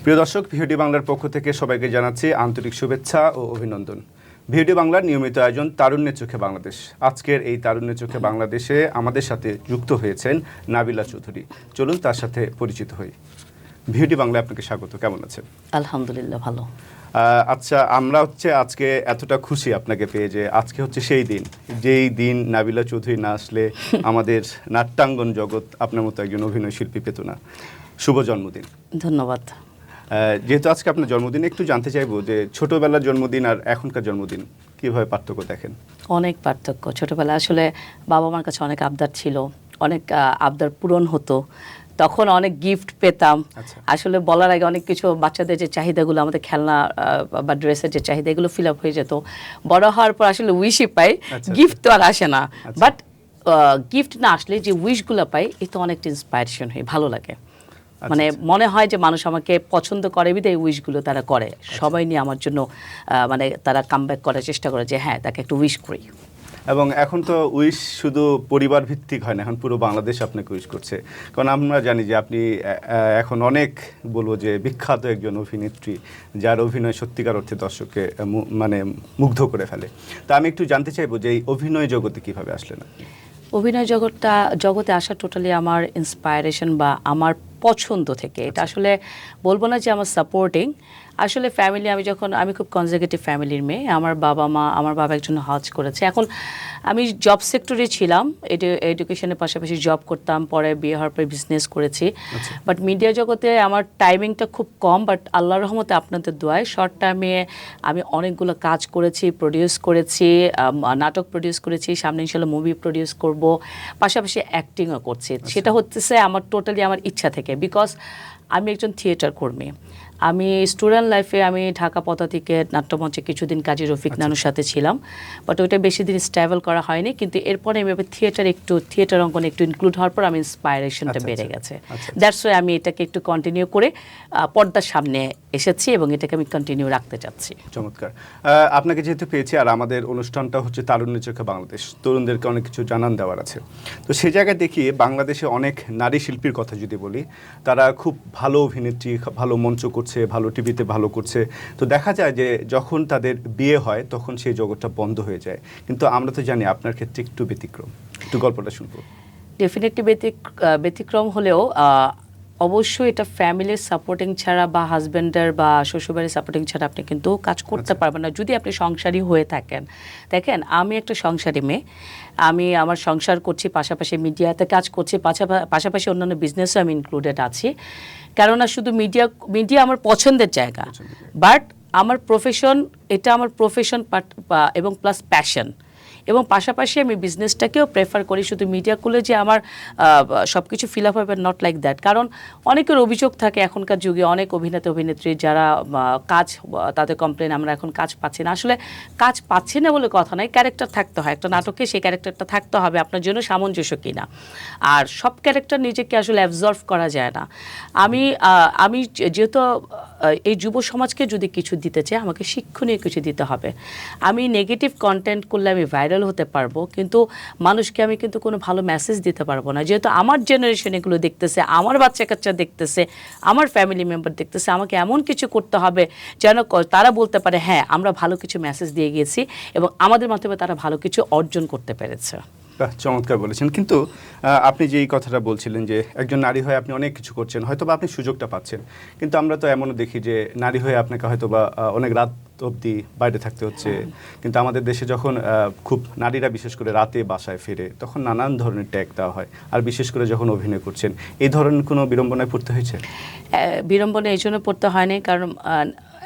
প্রিয় দর্শক, ভিওডি বাংলার পক্ষ থেকে সবাইকে জানাচ্ছি আন্তরিক শুভেচ্ছা ও অভিনন্দন। ভিওডি বাংলার নিয়মিত আয়োজন তারুণ্যের চোখে বাংলাদেশ। আজকের এই তারুণ্যের চোখে বাংলাদেশে আমাদের সাথে যুক্ত হয়েছেন নাবিলা চৌধুরী। চলুন তার সাথে পরিচিত হই। ভিওডি বাংলায় আপনাকে স্বাগত। কেমন আছেন? আলহামদুলিল্লাহ, ভালো। আচ্ছা, আমরা আজকে এতটা খুশি আপনাকে পেয়ে যে আজকে হচ্ছে সেই দিন, যেই দিন নাবিলা চৌধুরী না আসলে আমাদের নাট্যাঙ্গন জগৎ আপনার মতো একজন অভিনয় শিল্পী পেত না। শুভ জন্মদিন। ধন্যবাদ। যেহেতু আজকে আপনার জন্মদিন, একটু জানতে চাইবো যে ছোটবেলার জন্মদিন আর এখনকার জন্মদিন কিভাবে পার্থক্য দেখেন? অনেক পার্থক্য। ছোটবেলায় আসলে বাবা মার কাছে অনেক আবদার ছিল, অনেক আবদার পূরণ হতো, তখন অনেক গিফট পেতাম। আসলে বলার আগে অনেক কিছু, বাচ্চাদের যে চাহিদাগুলো, আমাদের খেলনা বা ড্রেসের যে চাহিদা, এগুলো ফিল আপ হয়ে যেত। বড় হওয়ার পর আসলে উইশই পাই, গিফট তো আর আসে না। বাট গিফট না আসলে যে উইশগুলো পাই, এতে অনেকটা ইন্সপায়ারেশন হয়, ভালো লাগে। মানে মনে হয় যে মানুষ আমাকে পছন্দ করে, বিধায় এই উইশগুলো তারা করে। সবাই নিয়ে আমার জন্য মানে তারা কামব্যাক করার চেষ্টা করে যে হ্যাঁ, তাকে একটু উইশ করি। এবং এখন তো উইশ শুধু পরিবার ভিত্তিক হয় না, এখন পুরো বাংলাদেশ আপনাকে উইশ করছে। কারণ আমরা জানি যে আপনি এখন অনেক বলবো যে বিখ্যাত একজন অভিনেত্রী, যার অভিনয় সত্যিকার অর্থে দর্শককে মানে মুগ্ধ করে ফেলে। তা আমি একটু জানতে চাইবো যে এই অভিনয় জগতে কিভাবে আসলেন? অভিনয় জগতে আসা টোটালি আমার ইন্সপায়ারেশন বা আমার পছন্দ থেকে। এটা আসলে বলবো না যে আমার সাপোর্টিং। আসলে ফ্যামিলি, আমি খুব কনজারভেটিভ ফ্যামিলির মেয়ে। আমার বাবা একজন হজ করেছে। এখন আমি জব সেক্টরে ছিলাম, এডুকেশনের পাশাপাশি জব করতাম, পরে বিয়ে হওয়ার পরে বিজনেস করেছি। বাট মিডিয়া জগতে আমার টাইমিংটা খুব কম। বাট আল্লাহর রহমতে, আপনাদের দোয়ায় শর্ট টাইমে আমি অনেকগুলো কাজ করেছি, প্রডিউস করেছি, নাটক প্রডিউস করেছি, সামনে ইনশাল্লাহ মুভি প্রডিউস করব, পাশাপাশি অ্যাক্টিংও করছি। সেটা হচ্ছে আমার টোটালি আমার ইচ্ছা থেকে, বিকজ আমি একজন থিয়েটার কর্মী। আমি স্টুডেন্ট লাইফে আমি ঢাকা পদাতিকে নাট্যমঞ্চে কিছুদিন কাজী রফিক নানুর সাথে ছিলাম, বাট ওইটা বেশি দিন স্ট্যাবল করা হয়নি। কিন্তু এরপরে আমি থিয়েটার অঙ্কনে একটু ইনক্লুড হওয়ার পর আমি ইন্সপায়ারেশনটা বেড়ে গেছে। দ্যাটস ওয়াই আমি এটাকে একটু কন্টিনিউ করে পর্দার সামনে এসেছি এবং এটাকে আমি কন্টিনিউ রাখতে চাচ্ছি। চমৎকার। আপনাকে যেহেতু পেয়েছি, আর আমাদের অনুষ্ঠানটা হচ্ছে তারুণ্যের চোখে বাংলাদেশ, তরুণদেরকে অনেক কিছু জানান দেওয়ার আছে। তো সেই জায়গায় দেখি বাংলাদেশে অনেক নারী শিল্পীর কথা যদি বলি, তারা খুব ভালো অভিনেত্রী, ভালো মঞ্চ করছে, ভালো টিভিতে ভালো করছে। তো দেখা যায় যে যখন তাদের বিয়ে হয় তখন সেই জগৎটা বন্ধ হয়ে যায়। কিন্তু আমরা তো জানি আপনার ক্ষেত্রে একটু ব্যতিক্রম। একটু গল্পটা শুনবো। ডেফিনেটলি ব্যতিক্রম হলেও অবশ্যই এটা ফ্যামিলির সাপোর্টিং ছাড়া বা হাজব্যান্ডের বা শ্বশুরবাড়ির সাপোর্টিং ছাড়া আপনি কিন্তু কাজ করতে পারবেন না, যদি আপনি সংসারী হয়ে থাকেন। দেখেন, আমি একটা সংসারী মেয়ে, আমি আমার সংসার করছি, পাশাপাশি মিডিয়াতে কাজ করছি, পাশাপাশি অন্যান্য বিজনেসও আমি ইনক্লুডেড আছি। কেননা শুধু মিডিয়া আমার পছন্দের জায়গা, বাট আমার প্রফেশন, এটা আমার প্রফেশন এবং প্লাস প্যাশন। এবং পাশাপাশি আমি বিজনেসটাকেও প্রেফার করি। শুধু মিডিয়া খুলে যে আমার সব কিছু ফিল আপ হবে, নট লাইক দ্যাট। কারণ অনেকের অভিযোগ থাকে এখনকার যুগে, অনেক অভিনেত্রী যারা কাজ, তাদের কমপ্লেন আমরা এখন কাজ পাচ্ছি না। আসলে কাজ পাচ্ছি না বলে কথা নয়, ক্যারেক্টার থাকতে হয় একটা নাটকে, সেই ক্যারেক্টারটা থাকতে হবে আপনার জন্য সামঞ্জস্য কিনা। আর সব ক্যারেক্টার নিজেকে আসলে অ্যাবজর্ভ করা যায় না। আমি যেহেতু এই যুব সমাজকে যদি কিছু দিতে চাই, আমাকে শিক্ষণীয় কিছু দিতে হবে। আমি নেগেটিভ কন্টেন্ট করলে আমি ভাইরাল হতে পারবো, কিন্তু মানুষকে আমি কিন্তু কোনো ভালো মেসেজ দিতে পারবো না। যেহেতু আমার জেনারেশন এগুলো দেখতেছে, আমার বাচ্চা কাচ্চা দেখতেছে, আমার ফ্যামিলি মেম্বার দেখতেছে, আমাকে এমন কিছু করতে হবে যেন তারা বলতে পারে হ্যাঁ, আমরা ভালো কিছু মেসেজ দিয়ে গিয়েছি এবং আমাদের মাধ্যমে তারা ভালো কিছু অর্জন করতে পেরেছে। চমৎকার বলেছেন। কিন্তু আপনি যে এই কথাটা বলছিলেন যে একজন নারী হয়ে আপনি অনেক কিছু করছেন, হয়তো বা আপনি সুযোগটা পাচ্ছেন, কিন্তু আমরা তো এমনও দেখি যে নারী হয়ে আপনাকে হয়তো বা অনেক রাত অবধি বাইরে থাকতে হচ্ছে। কিন্তু আমাদের দেশে যখন খুব নারীরা বিশেষ করে রাতে বাসায় ফেরে, তখন নানান ধরনের ট্যাগ দেওয়া হয়। আর বিশেষ করে যখন অভিনয় করছেন, এই ধরনের কোনো বিড়ম্বনায় পড়তে হয়েছে? বিড়ম্বনা এই জন্য পড়তে হয়নি, কারণ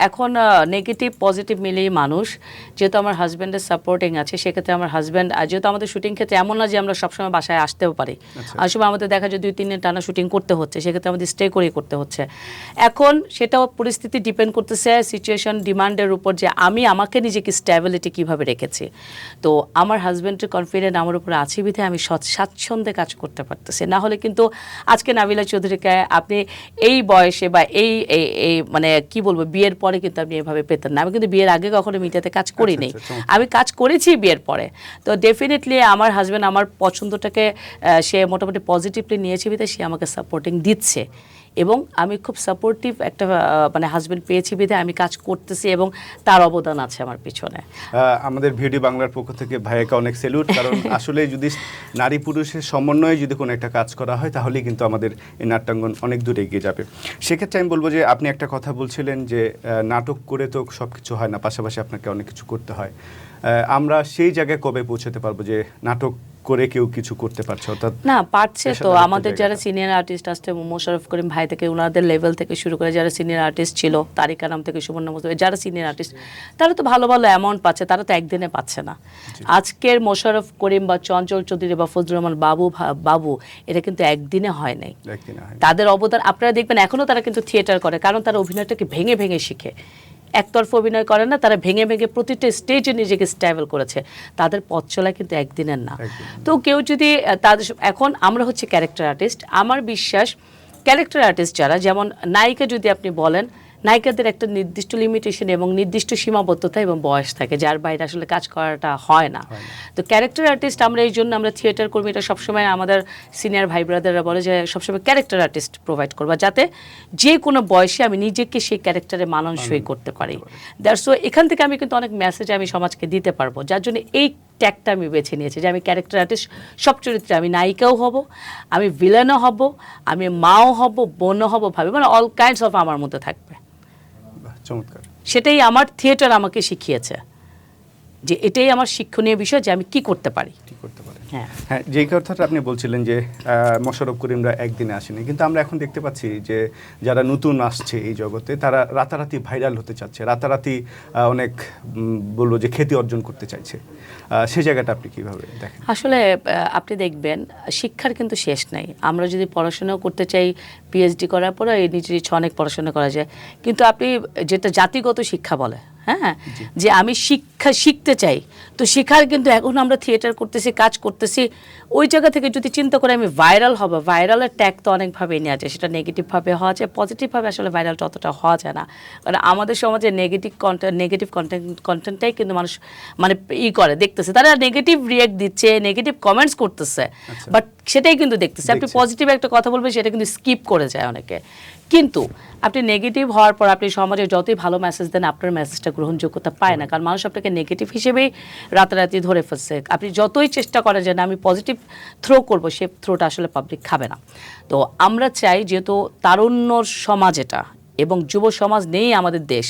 এখন নেগেটিভ পজিটিভ মিলিয়ে মানুষ, যেহেতু আমার হাজব্যান্ডের সাপোর্টিং আছে, সেক্ষেত্রে আমার হাজব্যান্ড, যেহেতু আমাদের শুটিং ক্ষেত্রে এমন না যে আমরা সবসময় বাসায় আসতেও পারি, আসলে আমাদের দেখা যায় 2-3 দিন টানা শুটিং করতে হচ্ছে, সেক্ষেত্রে আমাদের স্টে করেই করতে হচ্ছে। এখন সেটাও পরিস্থিতি ডিপেন্ড করতেছে সিচুয়েশন, ডিমান্ডের উপর, যে আমি আমাকে নিজেকে স্ট্যাবিলিটি কীভাবে রেখেছি। তো আমার হাজব্যান্ডের কনফিডেন্ট আমার উপর আছে বিধে আমি স্বাচ্ছন্দ্যে কাজ করতে পারতেছি। না হলে কিন্তু আজকে নাবিলা চৌধুরীকে আপনি এই বয়সে বা এই মানে কি বলবো, বিয়ের পরে কিন্তু আপনি এভাবে পেতেন না। আমি কিন্তু বিয়ের আগে কখনো মিডিয়াতে কাজ করিনি, আমি কাজ করেছি বিয়ের পরে। তো ডেফিনেটলি আমার হাজব্যান্ড আমার পছন্দটাকে সে মোটামুটি পজিটিভলি নিয়েছে বিধে সে আমাকে সাপোর্টিং দিচ্ছে। এবং আমি খুব সাপোর্টিভ একটা মানে হাজবেন্ড পেয়েছি বিধে আমি কাজ করতেছি এবং তার অবদান আছে আমার পিছনে। আমাদের ভিডিও বাংলার পক্ষ থেকে ভাইয়াকে অনেক স্যালুট, কারণ আসলে যদি নারী পুরুষের সমন্বয়ে যদি কোনো একটা কাজ করা হয় তাহলেই কিন্তু আমাদের এই নাট্যাঙ্গন অনেক দূরে এগিয়ে যাবে। সেক্ষেত্রে আমি বলবো যে আপনি একটা কথা বলছিলেন যে নাটক করে তো সব কিছু হয় না, পাশাপাশি আপনাকে অনেক কিছু করতে হয়। আমরা সেই জায়গায় কবে পৌঁছাতে পারবো যে নাটক করে কেউ কিছু করতে পারছে? অর্থাৎ না পারছে তো, পেশাদার আমাদের একটা যারা জায়গাটা। সিনিয়র আর্টিস্ট আসছে, মোশাররফ করিম ভাই থেকে ওনাদের লেভেল থেকে শুরু করে যারা সিনিয়র আর্টিস্ট ছিল, তারিকা নাম থেকে সুবর্ণ মুস্তফা, যারা সিনিয়র আর্টিস্ট তারা তো ভালো ভালো অ্যামাউন্ট পাচ্ছে, তারা তো একদিনে পাচ্ছে না। আজকের মোশাররফ করিম বা চঞ্চল চৌধুরী বা ফজলুর রহমান বাবু এটা কিন্তু একদিনে হয় নাই। একদিনে হয় না। তাদের অবদান আপনারা দেখবেন এখনো তারা কিন্তু থিয়েটার করে, কারণ তারা অভিনয়টাকে ভেঙে ভেঙে শিখে, একতরফা অভিনয় করে না, তারা ভেঙে ভেঙে প্রতিটা স্টেজে নিজেকে স্ট্যাবল করেছে। তাদের পথ চলা কিন্তু একদিনের না। তো কেউ যদি তাদের এখন আমরা হচ্ছে ক্যারেক্টার আর্টিস্ট, আমার বিশ্বাস ক্যারেক্টার আর্টিস্ট যারা, যেমন নায়িকা যদি আপনি বলেন, নায়িকাদের একটা নির্দিষ্ট লিমিটেশন এবং নির্দিষ্ট সীমাবদ্ধতা এবং বয়স থাকে, যার বাইরে আসলে কাজ করাটা হয় না। তো ক্যারেক্টার আর্টিস্ট আমরা এই জন্য আমরা থিয়েটার কর্মীরা সবসময় আমাদের সিনিয়র ভাই ব্রাদাররা বলে যে সবসময় ক্যারেক্টার আর্টিস্ট প্রোভাইড করবা, যাতে যে কোনো বয়সে আমি নিজেকে সেই ক্যারেক্টারে মানানসই করতে পারি। দ্যাটস ওয়াই এখান থেকে আমি কিন্তু অনেক মেসেজ আমি সমাজকে দিতে পারবো, যার জন্য এই ট্যাগটা আমি বেছে নিয়েছি যে আমি ক্যারেক্টার আর্টিস্ট। সব চরিত্রে আমি নায়িকাও হব, আমি ভিলেনও হব, আমি মাও হব, বোনও হব, ভাবি, মানে অল কাইন্ডস অফ আমার মধ্যে থাকবে। বাহ, চমৎকার। সেটাই আমার থিয়েটার আমাকে শিখিয়েছে, যে এটাই আমার শিক্ষণীয় বিষয় যে আমি কি করতে পারি। ঠিক করতে পারে। হ্যাঁ হ্যাঁ, যেই কথাটা আপনি বলছিলেন যে মোশাররফ করিমরা একদিনে আসেনি, কিন্তু আমরা এখন দেখতে পাচ্ছি যে যারা নতুন আসছে এই জগতে তারা রাতারাতি ভাইরাল হতে চাচ্ছে, রাতারাতি অনেক বলবো যে খ্যাতি অর্জন করতে চাইছে। সেই জায়গাটা আপনি কিভাবে দেখেন? আসলে আপনি দেখবেন শিক্ষার কিন্তু শেষ নাই। আমরা যদি পড়াশোনাও করতে চাই, পিএইচডি করার পরে এই নিজের ইচ্ছা অনেক পড়াশোনা করা যায়, কিন্তু আপনি যেটা জাতিগত শিক্ষা বলে, হ্যাঁ, যে আমি শিখতে চাই, তো শেখার কিন্তু এখন আমরা থিয়েটার করতেছি, কাজ করতেছি, ওই জায়গা থেকে যদি চিন্তা করে আমি ভাইরাল হব, ভাইরালের ট্যাগ তো অনেকভাবেই নেওয়া যায়, সেটা নেগেটিভভাবে হওয়া যায়, পজিটিভভাবে আসলে ভাইরালটা অতটা হওয়া যায় না। কারণ আমাদের সমাজে নেগেটিভ কন্টেন্টটাই কিন্তু মানুষ মানে করে দেখতেছে, তারা নেগেটিভ রিয়েক্ট দিচ্ছে, নেগেটিভ কমেন্টস করতেছে, বাট সেটাই কিন্তু দেখতেছে। আপনি পজিটিভ একটা কথা বলবেন, সেটা কিন্তু স্কিপ করে যায় অনেকে। কিন্তু আপনি নেগেটিভ হওয়ার পর আপনি সমাজে যতই ভালো মেসেজ দেন, আপনার মেসেজটা গ্রহণযোগ্যতা পায় না, কারণ মানুষ আপনাকে নেগেটিভ হিসেবেই রাতারাতি ধরে ফেলছে। আপনি যতই চেষ্টা করেন যে না আমি পজিটিভ থ্রো করবো, সে থ্রোটা আসলে পাবলিক খাবে না। তো আমরা চাই যেহেতু তারুণ্যর সমাজ এটা এবং যুব সমাজ নেই আমাদের দেশ,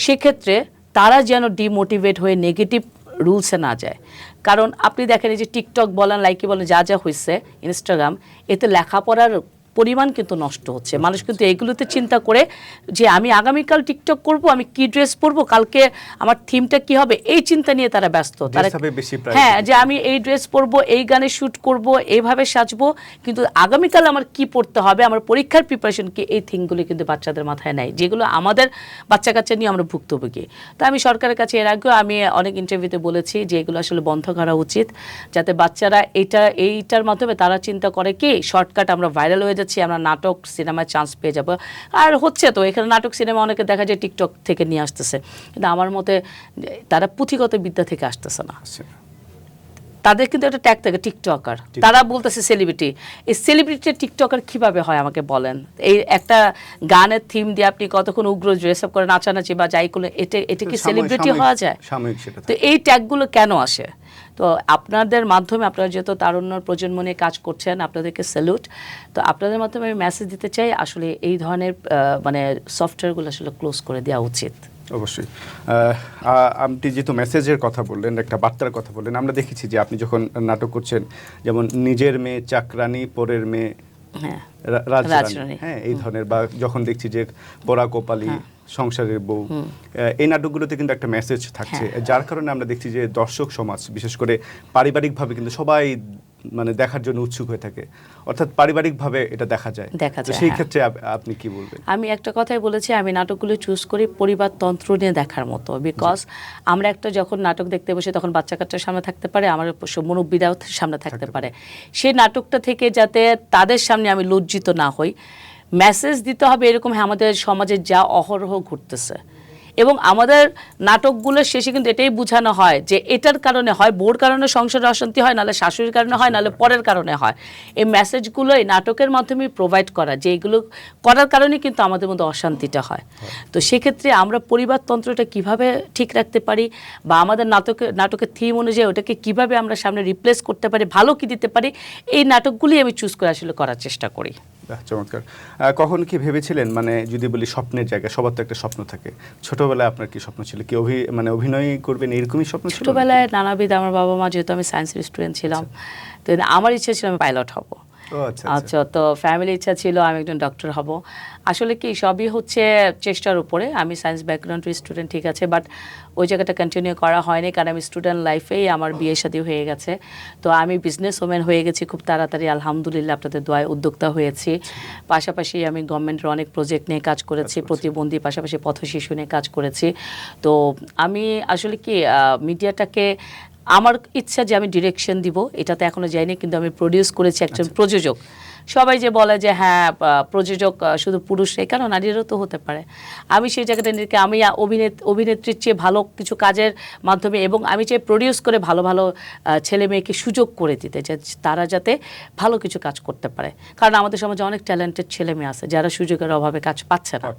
সেক্ষেত্রে তারা যেন ডিমোটিভেট হয়ে নেগেটিভ রুলসে না যায়। কারণ আপনি দেখেন এই যে টিকটক বলেন, লাইকি বলেন, যা যা হয়েছে, ইনস্টাগ্রাম, এতে লেখাপড়ার পরিমাণ কিন্তু নষ্ট হচ্ছে। মানুষ কিন্তু এগুলোতে চিন্তা করে যে আমি আগামীকাল টিকটক করব, আমি কি ড্রেস পরবো, কালকে আমার থিমটা কি হবে, এই চিন্তা নিয়ে তারা ব্যস্ত। তারা হ্যাঁ, যে আমি এই ড্রেস পরবো, এই গানে শ্যুট করব, এইভাবে সাজবো, কিন্তু আগামীকাল আমার কি পড়তে হবে, আমার পরীক্ষার প্রিপারেশন কি, এই থিংগুলি কিন্তু বাচ্চাদের মাথায় নাই, যেগুলো আমাদের বাচ্চা কাচ্চা নিয়ে আমরা ভুক্তভোগী। তো আমি সরকারের কাছে এর আগেও আমি অনেক ইন্টারভিউতে বলেছি যে এগুলো আসলে বন্ধ করা উচিত, যাতে বাচ্চারা এইটার মাধ্যমে তারা চিন্তা করে কি শর্টকাট আমরা ভাইরাল হয়ে যাচ্ছি, আমরা নাটক সিনেমায় চান্স পেয়ে যাব। আর হচ্ছে তো এখানে নাটক সিনেমা অনেকে দেখা যায় টিকটক থেকে নিয়ে আসতেছে, কিন্তু আমার মতে তারা পুঁথিগত বিদ্যা থেকে আসতেছে না। তাদের কিন্তু একটা ট্যাগ থাকে টিকটকার, তারা বলতেছে সেলিব্রিটি। এই সেলিব্রিটি টিকটকার কিভাবে হয় আমাকে বলেন? এই একটা গানের থিম দিয়ে আপনি কতক্ষণ উগ্র ড্রেস আপ করে নাচানাচি বা যাই করলে এটা কি সেলিব্রিটি হওয়া যায়? তো এই ট্যাগগুলো কেন আসে? তো আপনাদের মাধ্যমে, আপনারা যেহেতু তারুণ্যর প্রজন্ম নিয়ে কাজ করছেন, আপনাদেরকে স্যালুট। তো আপনাদের মাধ্যমে আমি মেসেজ দিতে চাই, আসলে এই ধরনের মানে সফটওয়্যারগুলো আসলে ক্লোজ করে দেওয়া উচিত। অবশ্যই। আপনি যেহেতু মেসেজের কথা বললেন, একটা বার্তার কথা বললেন, আমরা দেখেছি যে আপনি যখন নাটক করছেন, যেমন নিজের মেয়ে চাকরানী, পরের মেয়ে রাজরানী, হ্যাঁ, এই ধরনের, বা যখন দেখছি যে পোড়া কোপালি, সংসারের বউ, এই নাটকগুলোতে কিন্তু একটা মেসেজ থাকছে, যার কারণে আমরা দেখছি যে দর্শক সমাজ বিশেষ করে পারিবারিকভাবে কিন্তু সবাই মানে দেখার জন্য উৎসুক হয়ে থাকে, অর্থাৎ পারিবারিকভাবে এটা দেখা যায়। সেই ক্ষেত্রে আপনি কি বলবেন? আমি একটা কথাই বলেছি, আমি নাটকগুলো চুজ করি পরিবারতন্ত্র নিয়ে দেখার মতো, বিকজ আমরা একটা যখন নাটক দেখতে বসি তখন বাচ্চা কাচ্চার সামনে থাকতে পারে, আমার মুরব্বিরাও সামনে থাকতে পারে, সেই নাটকটা থেকে যাতে তাদের সামনে আমি লজ্জিত না হই, মেসেজ দিতে হবে এরকম, হ্যাঁ আমাদের সমাজে যা অহরহ ঘটতেছে এবং আমাদের নাটকগুলোর শেষে কিন্তু এটাই বোঝানো হয় যে এটার কারণে হয়, বউর কারণে সংসারে অশান্তি হয়, নাহলে শাশুড়ির কারণে হয়, নাহলে পরের কারণে হয়। এই মেসেজগুলো এই নাটকের মাধ্যমে প্রোভাইড করা, যে এগুলো করার কারণে কিন্তু আমাদের মধ্যে অশান্তিটা হয়। তো সেক্ষেত্রে আমরা পরিবারতন্ত্রটা কিভাবে ঠিক রাখতে পারি, বা আমাদের নাটকের থিম অনুযায়ী ওটাকে কিভাবে আমরা সামনে রিপ্লেস করতে পারি, ভালো কি দিতে পারি, এই নাটকগুলি আমি চুজ করে আসলে করার চেষ্টা করি। বাহ, চমৎকার। কখন কি ভেবেছিলেন, মানে যদি বলি স্বপ্নের জায়গা, সবার তো একটা স্বপ্ন থাকে, ছোটবেলায় আপনার কি স্বপ্ন ছিল? কি মানে অভিনয় করবেন এরকমই স্বপ্ন ছিল? ছোটবেলায় নানাবিধ, আমার বাবা মা, যেহেতু আমি সায়েন্সের স্টুডেন্ট ছিলাম, তো আমার ইচ্ছা ছিল আমি পাইলট হব। ও আচ্ছা, আচ্ছা, তো ফ্যামিলি ইচ্ছা ছিল আমি একজন ডক্টর হব। আসলে কি সবই হচ্ছে চেষ্টার উপরে। আমি সায়েন্স ব্যাকগ্রাউন্ডের স্টুডেন্ট, ঠিক আছে, বাট ওই জায়গাটা কন্টিনিউ করা হয়নি, কারণ আমি স্টুডেন্ট লাইফেই আমার বিয়ে শাদী হয়ে গেছে। তো আমি বিজনেস ওম্যান হয়ে গেছি খুব তাড়াতাড়ি, আলহামদুলিল্লাহ, আপনাদের দোয়ায় উদ্যোক্তা হয়েছি। পাশাপাশি আমি গভর্নমেন্টের অনেক প্রজেক্ট নিয়ে কাজ করেছি, প্রতিবন্ধী, পাশাপাশি পথশিশু নিয়ে কাজ করেছি। তো আমি আসলে কি মিডিয়াটাকে, আমার ইচ্ছা যে আমি ডিরেকশন দিব, এটাতে এখনো যাইনি, কিন্তু আমি প্রডিউস করেছি একজন প্রযোজক। সবাই যে বলে যে হ্যাঁ প্রযোজক শুধু পুরুষরাই, কেন নারীরও তো হতে পারে। আমি সেই জায়গাটা নিজেকে, আমি অভিনেত্রীর চেয়ে ভালো কিছু কাজের মাধ্যমে, এবং আমি চাই প্রডিউস করে ভালো ভালো ছেলে মেয়েকে সুযোগ করে দিতে, যে তারা যাতে ভালো কিছু কাজ করতে পারে। কারণ আমাদের সমাজে অনেক ট্যালেন্টেড ছেলে মেয়ে আছে যারা সুযোগের অভাবে কাজ পাচ্ছে না।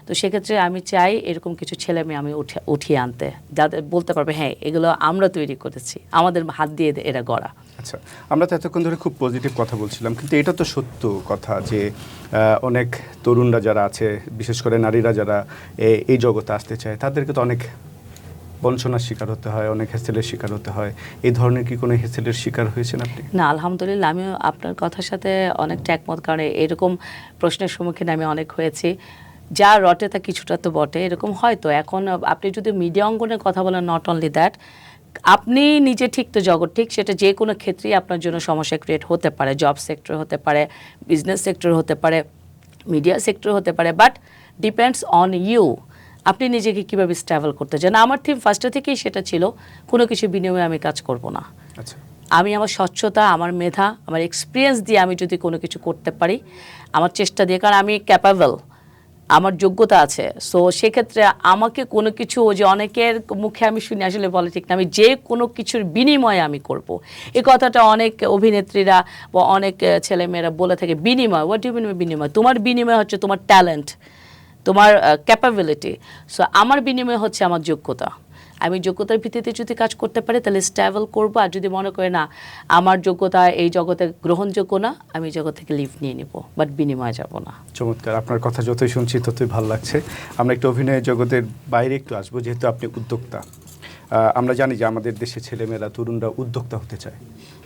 তো সেক্ষেত্রে আমি চাই এরকম কিছু ছেলে মেয়ে আমি উঠিয়ে আনতে, যাদের বলতে পারবে হ্যাঁ এগুলো আমরা তৈরি করেছি, আমাদের হাত দিয়ে এরা গড়া। আচ্ছা, আমরা তো এতক্ষণ ধরে খুব পজিটিভ কথা বলছিলাম, কিন্তু এটা তো সত্য কথা যে অনেক তরুণরা যারা আছে, বিশেষ করে নারীরা যারা এই জগতে আসতে চায়, তাদেরকে তো অনেক বঞ্চনার শিকার হতে হয়, অনেক হেসেলের শিকার হতে হয়। এই ধরনের কি কোনো হেসেলের শিকার হয়েছেন আপনি? না, আলহামদুলিল্লাহ, আমিও আপনার কথার সাথে অনেকটা একমত, কারণ এরকম প্রশ্নের সম্মুখীন আমি অনেক হয়েছি। যা রটে তা কিছুটা তো বটে, এরকম হয়তো। এখন আপনি যদি মিডিয়া অঙ্গনের কথা বলেন, নট অনলি দ্যাট, আপনি নিজে ঠিক তো জগৎ ঠিক, সেটা যে কোনো ক্ষেত্রেই আপনার জন্য সমস্যা ক্রিয়েট হতে পারে। জব সেক্টর হতে পারে, বিজনেস সেক্টর হতে পারে, মিডিয়া সেক্টর হতে পারে, বাট ডিপেন্ডস অন ইউ, আপনি নিজেকে কীভাবে স্ট্রাগল করতে চান। আমার থিম ফার্স্টে থেকেই সেটা ছিল, কোনো কিছু বিনিময়ে আমি কাজ করব না। আচ্ছা, আমি আমার স্বচ্ছতা, আমার মেধা, আমার এক্সপিরিয়েন্স দিয়ে আমি যদি কোনো কিছু করতে পারি, আমার চেষ্টা দিয়ে, কারণ আমি ক্যাপাবল, আমার যোগ্যতা আছে। সো সেক্ষেত্রে আমাকে কোনো কিছু, যে অনেকের মুখে আমি শুনি, আসলে বলে ঠিক না, আমি যে কোনো কিছুর বিনিময়ে আমি করব। এই কথাটা অনেক অভিনেত্রীরা বা অনেক ছেলেমেয়েরা বলে থাকে, বিনিময়, হোয়াট ডু মিন বিনিময়? তোমার বিনিময় হচ্ছে তোমার ট্যালেন্ট, তোমার ক্যাপাবিলিটি। সো আমার বিনিময় হচ্ছে আমার যোগ্যতা। আমি যোগ্যতার ভিত্তিতে যদি কাজ করতে পারি তাহলে স্ট্রাগল করবো, আর যদি মনে করে না আমার যোগ্যতা এই জগতে গ্রহণযোগ্য না, আমি জগৎ থেকে লিভ নিয়ে নিব, বাট বিনিময়ে যাব না। চমৎকার। আপনার কথা যতই শুনছি ততই ভালো লাগছে। আমরা একটু অভিনয় জগতের বাইরে একটু আসবো, যেহেতু আপনি উদ্যোক্তা। আমরা জানি যে আমাদের দেশে ছেলেমেয়েরা, তরুণরা উদ্যোক্তা হতে চায়,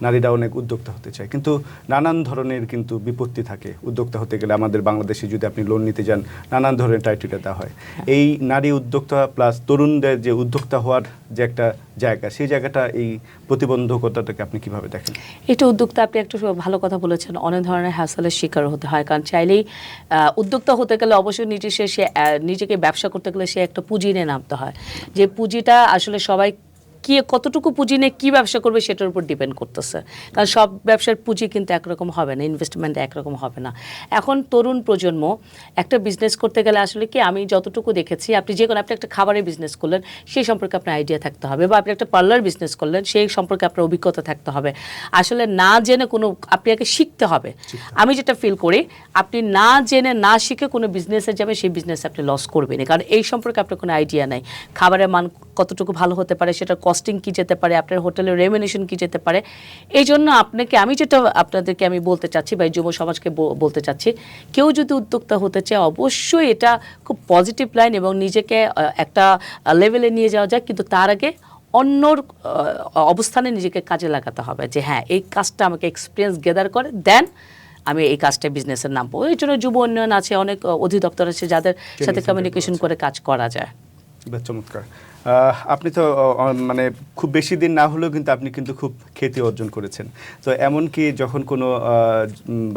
নারীরা অনেক উদ্যোক্তা হতে চায়, কিন্তু নানান ধরনের কিন্তু বিপত্তি থাকে। উদ্যোক্তা হতে গেলে আমাদের বাংলাদেশে যদি আপনি লোন নিতে যান, নানান ধরনের ক্রাইটেরিয়া দেওয়া হয়। এই নারী উদ্যোক্তা প্লাস তরুণদের যে উদ্যোক্তা হওয়ার যে একটা জায়গা, সেই জায়গাটা, এই প্রতিবন্ধকতাটাকে আপনি কিভাবে দেখেন? এটা উদ্যোক্তা, আপনি একটু ভালো কথা বলেছেন, অনেক ধরনের হ্যাসেলের শিকার হতে হয়। কারণ চাইলেই উদ্যোক্তা হতে গেলে অবশ্যই নিজেকে ব্যবসা করতে গেলে সে একটা পুঁজি নিয়ে নামতে হয়, যে পুঁজিটা আসলে সবাই কি কতটুকু পুঁজি নিয়ে কী ব্যবসা করবে সেটার উপর ডিপেন্ড করতেছে। কারণ সব ব্যবসার পুঁজি কিন্তু একরকম হবে না, ইনভেস্টমেন্ট একরকম হবে না। এখন তরুণ প্রজন্ম একটা বিজনেস করতে গেলে আসলে কি, আমি যতটুকু দেখেছি, আপনি যে কোনো, আপনি একটা খাবারের বিজনেস করলেন, সেই সম্পর্কে আপনার আইডিয়া থাকতে হবে, বা আপনি একটা পার্লার বিজনেস করলেন, সেই সম্পর্কে আপনার অভিজ্ঞতা থাকতে হবে। আসলে না জেনে কোনো, আপনি আগে শিখতে হবে। আমি যেটা ফিল করি, আপনি না জেনে না শিখে কোনো বিজনেসে যাবে, সেই বিজনেসে আপনি লস করবেন, কারণ এই সম্পর্কে আপনার কোনো আইডিয়া নাই। খাবারের মান কতটুকু ভালো হতে পারে, সেটার কস্টিং কী যেতে পারে, আপনার হোটেলের রেমিনেশন কী যেতে পারে। এই জন্য আমি যেটা আপনাদেরকে আমি বলতে চাচ্ছি, বা যুব সমাজকে বলতে চাচ্ছি, কেউ যদি উদ্যোক্তা হতে চায়, অবশ্যই এটা খুব পজিটিভ লাইন, এবং নিজেকে একটা লেভেলে নিয়ে যাওয়া যায়, কিন্তু তার আগে অন্যর অবস্থানে নিজেকে কাজে লাগাতে হবে, যে হ্যাঁ এই কাজটা আমাকে এক্সপিরিয়েন্স গেদার করে, দেন আমি এই কাজটা বিজনেসের নামবো। এই জন্য যুব উন্নয়ন আছে, অনেক অধিদপ্তর আছে যাদের সাথে কমিউনিকেশন করে কাজ করা যায়। চমৎকার। আপনি তো মানে খুব বেশি দিন না হলেও কিন্তু আপনি কিন্তু খুব খ্যাতি অর্জন করেছেন। তো এমনকি যখন কোনো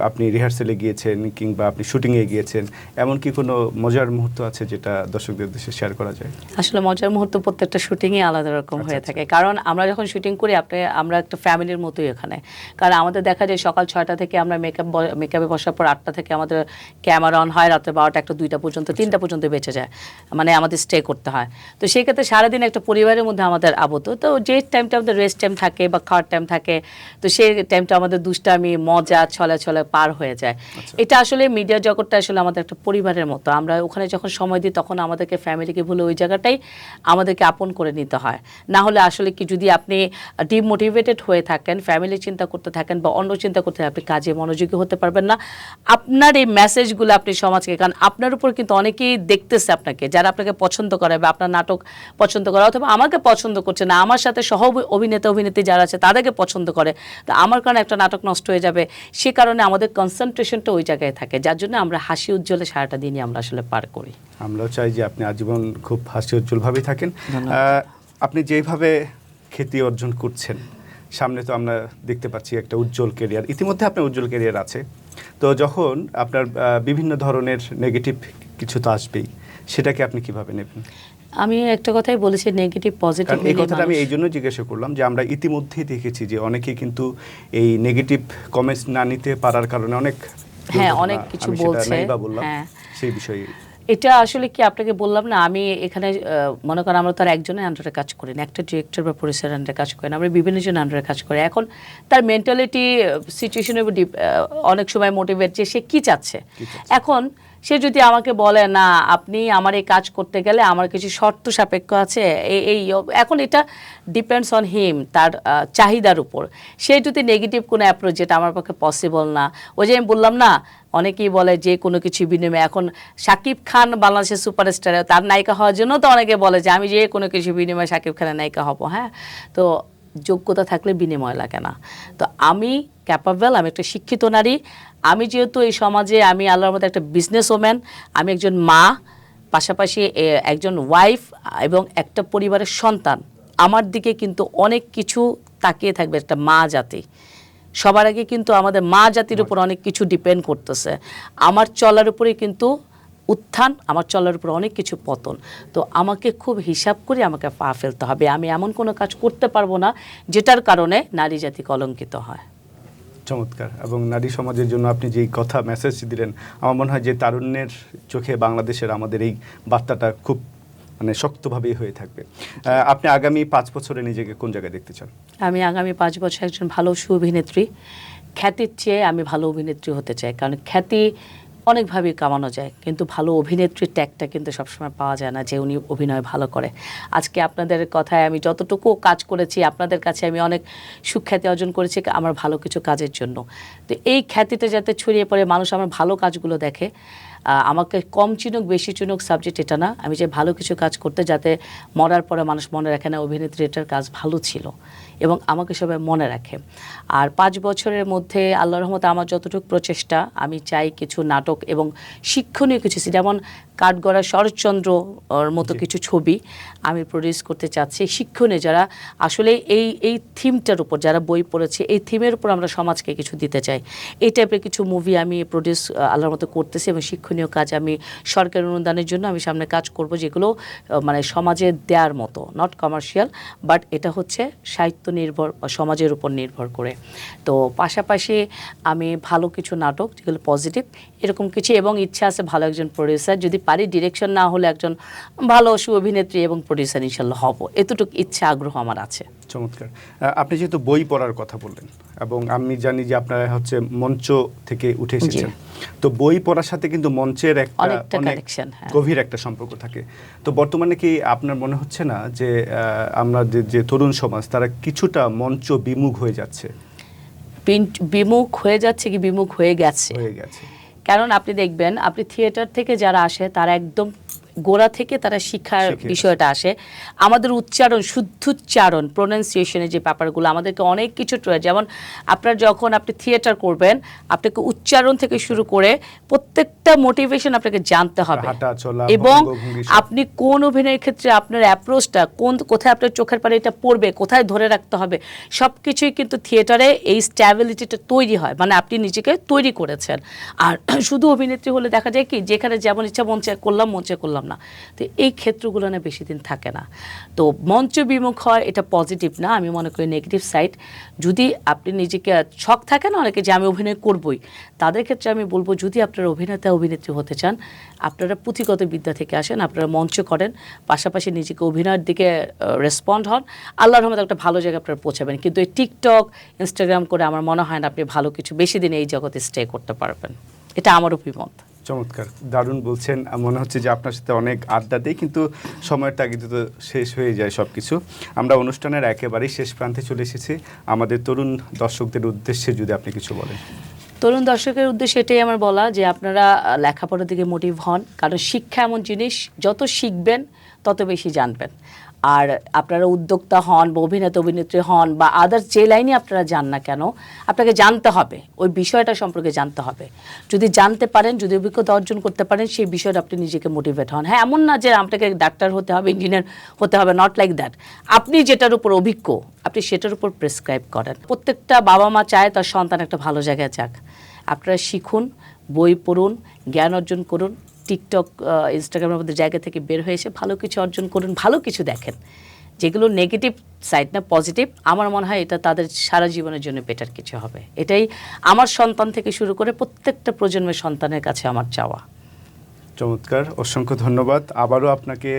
আপনি রিহার্সেলে গিয়েছেন কিংবা আপনি শুটিংয়ে গিয়েছেন, এমন কি কোনো মজার মুহূর্ত আছে যেটা দর্শকদের উদ্দেশ্যে শেয়ার করা যায়? আসলে মজার মুহূর্ত প্রত্যেকটা শুটিংই আলাদা রকম হয়ে থাকে, কারণ আমরা যখন শুটিং করি আমরা একটা ফ্যামিলির মতোই এখানে। কারণ আমাদের দেখা যায় সকাল 6টা থেকে আমরা মেকআপে বসার পর 8টা থেকে আমাদের ক্যামেরা অন হয়, রাত্রে 12টা 1টা 2টা পর্যন্ত 3টা পর্যন্ত বেঁচে যায়, মানে আমাদের স্টে করতে হয়। তো সেই ক্ষেত্রে সারাদিন একটা পরিবারের মধ্যে আমাদের আবদ্ধ, তো যে টাইমটা আমাদের রেস্ট টাইম থাকে বা খাওয়ার টাইম থাকে, তো সেই টাইমটা আমাদের দুষ্টামি মজা ছলে ছলে পার হয়ে যায়। এটা আসলে মিডিয়া জগৎটা আসলে আমাদের একটা পরিবারের মতো। আমরা ওখানে যখন সময় দিই তখন আমাদেরকে ফ্যামিলিকে ভুলে ওই জায়গাটাই আমাদেরকে আপন করে নিতে হয়। না হলে আসলে কি, যদি আপনি ডিমোটিভেটেড হয়ে থাকেন, ফ্যামিলি চিন্তা করতে থাকেন বা অন্য চিন্তা করতে থাকেন, আপনি কাজে মনোযোগী হতে পারবেন না। আপনার এই মেসেজগুলো আপনি সমাজকে, কারণ আপনার উপর কিন্তু অনেকেই দেখতেছে আপনাকে, যারা আপনাকে পছন্দ করে বা আপনার নাটক পছন্দ করে অথবা আমাকে পছন্দ করছে না, আমার সাথে সহ অভিনেতা অভিনেত্রী যারা আছে তাদেরকে পছন্দ করে, তো আমার কারণে একটা নাটক নষ্ট হয়ে যাবে, সে কারণে আমাদের কনসেন্ট্রেশনটা ওই জায়গায় থাকে, যার জন্য আমরা হাসি উজ্জ্বলে সারাটা দিনই আমরা আসলে পার করি। আমরাও চাই যে আপনি আজীবন খুব হাসি উজ্জ্বলভাবেই থাকেন। আপনি যেভাবে খ্যাতি অর্জন করছেন, সামনে তো আমরা দেখতে পাচ্ছি একটা উজ্জ্বল ক্যারিয়ার, ইতিমধ্যে আপনার উজ্জ্বল ক্যারিয়ার আছে। তো যখন আপনার বিভিন্ন ধরনের নেগেটিভ কিছু তো আসবেই, সেটাকে আপনি কিভাবে নেবেন? আমি একটা কথাই বলেছি, নেগেটিভ পজিটিভ। এই কথাটা আমি এই জন্য জিজ্ঞাসা করলাম যে আমরা ইতিমধ্যেই দেখেছি যে অনেকেই কিন্তু এই নেগেটিভ কমেন্টস না নিতে পারার কারণে অনেক অনেক কিছু বলছে। হ্যাঁ, সেই বিষয়ে এটা আসলে কি আপনাকে বললাম না, আমি এখানে মনে করেন আমরা তার একজনের আন্ডারে কাজ করি না, একটা ডিরেক্টর বা প্রডিউসার আন্ডারে কাজ করি না, আমরা বিভিন্ন জন আন্ডারে কাজ করি। এখন তার মেন্টালিটি সিচুয়েশনের উপর অনেক সময় মোটিভেট যে সে কি চাচ্ছে। এখন সে যদি আমাকে বলে না আপনি আমার এই কাজ করতে গেলে আমার কিছু শর্ত সাপেক্ষ আছে, এই এখন এটা ডিপেন্ডস অন হিম, তার চাহিদার উপর। সে যদি নেগেটিভ কোনো অ্যাপ্রোচ, যেটা আমার পক্ষে পসিবল না, ওই যে আমি বললাম না, অনেকেই বলে যে কোনো কিছু বিনিময়ে, এখন শাকিব খান বাংলাদেশের সুপারস্টার, তার নায়িকা হওয়ার জন্য তো অনেকে বলে যে আমি যে কোনো কিছু বিনিময়ে শাকিব খানের নায়িকা হব। হ্যাঁ, তো যোগ্যতা থাকলে বিনিময় লাগে না। তো আমি ক্যাপাবল, আমি একটা শিক্ষিত নারী, আমি যেহেতু এই সমাজে, আমি আল্লাহর মধ্যে একটা বিজনেস ওম্যান, আমি একজন মা, পাশাপাশি একজন ওয়াইফ এবং একটা পরিবারের সন্তান, আমার দিকে কিন্তু অনেক কিছু তাকিয়ে থাকবে একটা মা জাতি। সবার আগে কিন্তু আমাদের মা জাতির উপর অনেক কিছু ডিপেন্ড করতেছে। আমার চলার উপরে কিন্তু উত্থান, আমার চলার উপর অনেক কিছু পতন। তো আমাকে খুব হিসাব করে আমাকে পা ফেলতে হবে। আমি এমন কোনো কাজ করতে পারবো না যেটার কারণে নারী জাতি কলঙ্কিত হয়। চমৎকার। এবং নারী সমাজের জন্য আপনি যেই কথা মেসেজ দিলেন, আমার মনে হয় যে তারুণ্যের চোখে বাংলাদেশের আমাদের এই বার্তাটা খুব মানে শক্তভাবেই হয়ে থাকবে। আপনি আগামী 5 বছরে নিজেকে কোন জায়গায় দেখতে চান? আমি আগামী 5 বছর একজন ভালো সুঅভিনেত্রী, খ্যাতির চেয়ে আমি ভালো অভিনেত্রী হতে চাই। কারণ খ্যাতি অনেকভাবেই কামানো যায়, কিন্তু ভালো অভিনেত্রীর ট্যাগটা কিন্তু সবসময় পাওয়া যায় না, যে উনি অভিনয় ভালো করে। আজকে আপনাদের কথায় আমি যতটুকু কাজ করেছি, আপনাদের কাছে আমি অনেক সুখ্যাতি অর্জন করেছি আমার ভালো কিছু কাজের জন্য। তো এই খ্যাতিটা যাতে ছড়িয়ে পড়ে, মানুষ আমার ভালো কাজগুলো দেখে, আমাকে কম চিনুক বেশি চিনুক সাবজেক্ট এটা না, আমি যে ভালো কিছু কাজ করতে, যাতে মরার পরে মানুষ মনে রাখে না অভিনেত্রী এটার কাজ ভালো ছিল, এবং আমাকে সবাই মনে রাখে। আর 5 বছরের মধ্যে আল্লাহর রহমতে আমার যতটুকু প্রচেষ্টা, আমি চাই কিছু নাটক এবং শিক্ষণীয় কিছু, যেমন কাঠগড়া শরৎচন্দ্র ওর মতো কিছু ছবি আমি প্রডিউস করতে চাচ্ছি, শিক্ষণীয়, যারা আসলে এই থিমটার উপর, যারা বই পড়েছে এই থিমের উপর আমরা সমাজকে কিছু দিতে চাই। এই টাইপের কিছু মুভি আমি প্রডিউস আল্লাহর মতো করতেছি, এবং শিক্ষণীয় কাজ আমি সরকারি অনুদানের জন্য আমি সামনে কাজ করব, যেগুলো মানে সমাজে দেওয়ার মতো, নট কমার্শিয়াল, বাট এটা হচ্ছে সাহিত্য নির্ভর বা সমাজের উপর নির্ভর করে। তো পাশাপাশি আমি ভালো কিছু নাটক যেগুলো পজিটিভ এরকম কিছু, এবং ইচ্ছা আছে ভালো একজন প্রডিউসার, যদি পারি ডিরেকশন না হলে একজন ভালো সুঅভিনেত্রী এবং প্রডিউসার ইনশাল্লাহ হব, এতটুকু ইচ্ছা আগ্রহ আমার আছে। চমৎকার। আপনি যেহেতু বই পড়ার কথা বললেন, এবং আমি জানি যে আপনারা হচ্ছে মঞ্চ থেকে উঠে এসেছেন, তো বই পড়ার সাথে কিন্তু মঞ্চের একটা অনেক গভীর একটা সম্পর্ক থাকে। তো বর্তমানে কি আপনার মনে হচ্ছে না যে আমরা যে তরুণ সমাজ, তারা কিছুটা মঞ্চ বিমুখ হয়ে যাচ্ছে? বিমুখ হয়ে যাচ্ছে কি বিমুখ হয়ে গেছে? কারণ আপনি দেখবেন, আপনি থিয়েটার থেকে যারা আসে তারা একদম গোড়া থেকে তারা শিক্ষার শিখে বিষয়টা আসে। আমাদের উচ্চারণ, শুদ্ধ উচ্চারণ, প্রোনাউন্সিয়েশনের যে ব্যাপারগুলো আমাদেরকে অনেক কিছু যেমন আপনার যখন আপনি থিয়েটার করবেন, আপনাকে উচ্চারণ থেকে শুরু করে প্রত্যেকটা মোটিভেশন আপনাকে জানতে হবে, হাঁটা চলা এবং অঙ্গভঙ্গি সব। আপনি কোন অভিনয়ের ক্ষেত্রে আপনার অ্যাপ্রোচটা কোথায় আপনার চোখের পানিটা পড়বে, কোথায় ধরে রাখতে হবে, সব কিছুই কিন্তু থিয়েটারে এই স্ট্যাবিলিটিটা তৈরি হয়, মানে আপনি নিজেকে তৈরি করেছেন। আর শুধু অভিনেত্রী হলে দেখা যায় কি, যেখানে যেমন ইচ্ছা মঞ্চে করলাম না, তো এই ক্ষেত্রগুলো না বেশি দিন থাকে না। তো মঞ্চ বিমুখ হয় এটা পজিটিভ না, আমি মনে করি নেগেটিভ সাইড। যদি আপনি নিজেকে শখ থাকে না অনেকে যে আমি অভিনয় করবই, তাদের ক্ষেত্রে আমি বলবো যদি আপনারা অভিনেত্রী হতে চান, আপনারা পুঁথিগত বিদ্যা থেকে আসেন, আপনারা মঞ্চ করেন, পাশাপাশি নিজেকে অভিনয়ের দিকে রেসপন্ড হন, আল্লাহর রহমতে একটা ভালো জায়গায় আপনারা পৌঁছাবেন। কিন্তু এই টিকটক, ইনস্টাগ্রাম করে আমার মনে হয় না আপনি ভালো কিছু বেশি দিন এই জগতে স্টে করতে পারবেন। এটা আমার অভিমত। চমৎকার, দারুণ বলছেন। মনে হচ্ছে যে আপনার সাথে অনেক আড্ডা দেই, কিন্তু সময়ের তাগিদে তো শেষ হয়ে যায় সব কিছু। আমরা অনুষ্ঠানের একেবারেই শেষ প্রান্তে চলে এসেছি। আমাদের তরুণ দর্শকদের উদ্দেশ্যে যদি আপনি কিছু বলেন। তরুণ দর্শকের উদ্দেশ্যে এটাই আমার বলা যে আপনারা লেখাপড়ার দিকে মোটিভ হন, কারণ শিক্ষা এমন জিনিস যত শিখবেন তত বেশি জানবেন। আর আপনারা উদ্যোক্তা হন বা অভিনেত্রী হন বা আদার্স যে লাইনে আপনারা যান না কেন, আপনাকে জানতে হবে, ওই বিষয়টা সম্পর্কে জানতে হবে। যদি জানতে পারেন, যদি অভিজ্ঞতা অর্জন করতে পারেন, সেই বিষয়টা আপনি নিজেকে মোটিভেট হন। হ্যাঁ, এমন না যে আপনাকে ডাক্তার হতে হবে, ইঞ্জিনিয়ার হতে হবে, নট লাইক দ্যাট। আপনি যেটার উপর অভিজ্ঞ, আপনি সেটার উপর প্রেসক্রাইব করেন। প্রত্যেকটা বাবা মা চায় তার সন্তান একটা ভালো জায়গায় যাক। আপনারা শিখুন, বই পড়ুন, জ্ঞান অর্জন করুন, টিকটক, ইনস্টাগ্রামের মধ্যে জায়গা থেকে বের হয়ে এসে ভালো কিছু অর্জন করুন, ভালো কিছু দেখেন, যেগুলো নেগেটিভ সাইড না, পজিটিভ। আমার মনে হয় এটা তাদের সারা জীবনের জন্য বেটার কিছু হবে। এটাই আমার সন্তান থেকে শুরু করে প্রত্যেকটা প্রজন্মের সন্তানের কাছে আমার চাওয়া। চমৎকার, অসংখ্য ধন্যবাদ। আবারও আপনাকে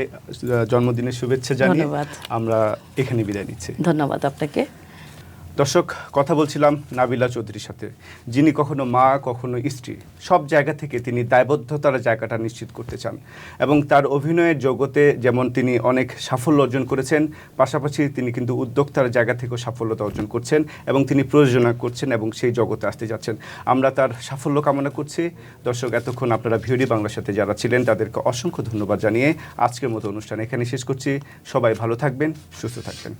জন্মদিনের শুভেচ্ছা জানিয়ে ধন্যবাদ। আমরা এখানে বিদায় নিচ্ছি। ধন্যবাদ আপনাকে। দর্শক, কথা বলছিলাম নাবিলা চৌধুরীর সাথে, যিনি কখনো মা, কখনো স্ত্রী, সব জায়গা থেকে তিনি দায়বদ্ধতার জায়গাটা নিশ্চিত করতে চান। এবং তার অভিনয়ের জগতে যেমন তিনি অনেক সাফল্য অর্জন করেছেন, পাশাপাশি তিনি কিন্তু উদ্যোক্তার জায়গা থেকেও সাফল্যতা অর্জন করছেন এবং তিনি প্রযোজনা করছেন এবং সেই জগতে আসতে যাচ্ছেন। আমরা তার সাফল্য কামনা করছি। দর্শক, এতক্ষণ আপনারা ভিওডি বাংলার সাথে যারা ছিলেন তাদেরকে অসংখ্য ধন্যবাদ জানিয়ে আজকের মতো অনুষ্ঠান এখানে শেষ করছি। সবাই ভালো থাকবেন, সুস্থ থাকবেন।